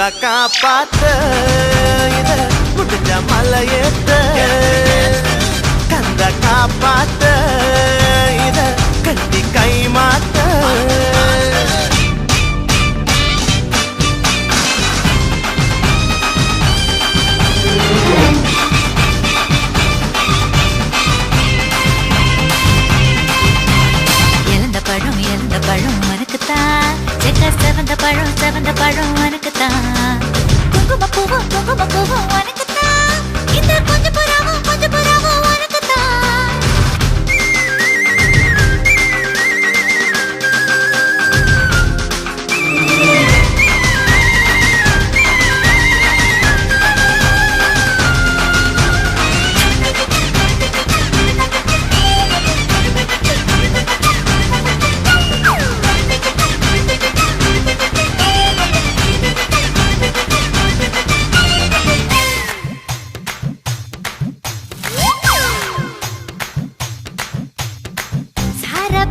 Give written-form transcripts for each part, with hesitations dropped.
முருகா காப்பாத்த இத முடிஞ்ச மலையேத்த கந்த காப்பாத்த இத கட்டி கை மாத்த எழுந்த பழம் உனக்குத்தான் செவந்த பழம் உனக்குத்தான் குங்கும பூவும் உனக்குத்தான் இந்த கொஞ்சம் புறாவும் உனக்குத்தான்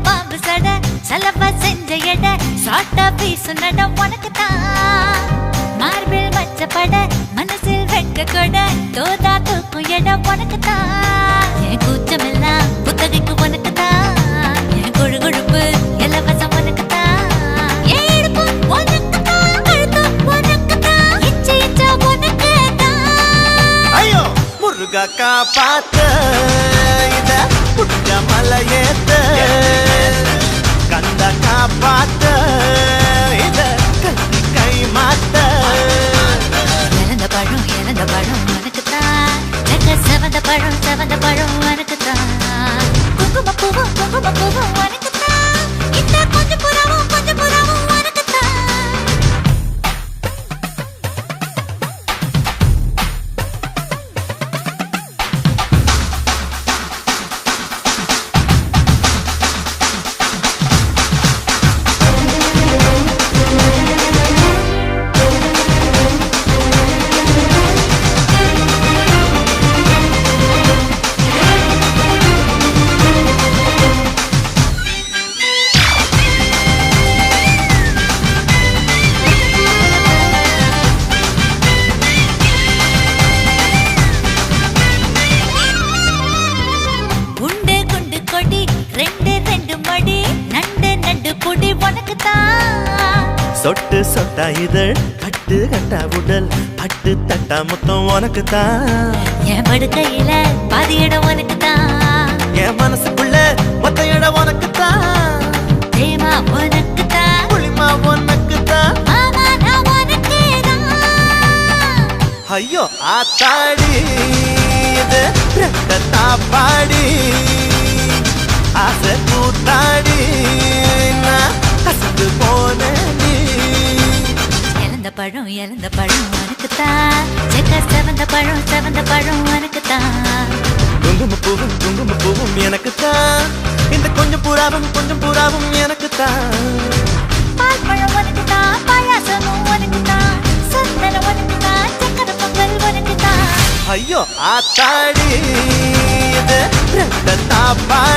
பாம்பு சட சலவா செஞ்ச எட சாட்டா பீசு நட உனக்குத்தான் மார்பில் மச்சப்பட மனசில் வெட்க கொட தோதா தூக்கும் எட உனக்குத்தான் என் கூச்சமெல்லாம் புத்தகைக்கு உனக்குத்தான் என் கொழுகொழுப்பு இலவசம் உனக்குத்தான் என் இடுப்பு உனக்குத்தான் கழுத்து உனக்குத்தான் இச்சை உனக்குத்தான் ஐயோ முருகா காப்பாத்த இத புட்ட மலையேத்த கந்த காப்பாத்த இத கட்டி கை மாத்த இறந்த பழம் உனக்குத்தான் செவந்த பழம் உனக்குத்தான் குங்கும பூவும் உனக்குத்தான் இந்த கொஞ்சம் புறாவும் உனக்குத்தான் சொட்டு சொட்டா இதழ் கட்டு கட்டா உடல் பட்டு தட்டா மொத்தம் உனக்குத்தான் என் படுக்கையில பாதி இடம் உனக்குத்தான் என் மனசுக்குள்ள மொத்த இடம் உனக்குத்தான் தேமா உனக்குத்தான் புளிமா உனக்குத்தான் ஆமா நான் உனக்கேதான் ஐயோ ஆத்தாடி இது ரெட்ட தாப்பாடி ஆசை கூத்தாடி நான் கசந்து போனேன் இறந்த பழம் உனக்குத்தான் செவந்த பழம் உனக்குத்தான் குங்கும பூவும் எனக்குத்தான் இந்த கொஞ்சம் புறாவும் எனக்குத்தான் பால் பழம் உனக்குத்தான் பாயாசமும் உனக்குத்தான் சந்தனம் உனக்குத்தான் சக்கர பொங்கல் உனக்குத்தான் ஐயோ ஆத்தாடி இது ரெட்ட தாப்பாடி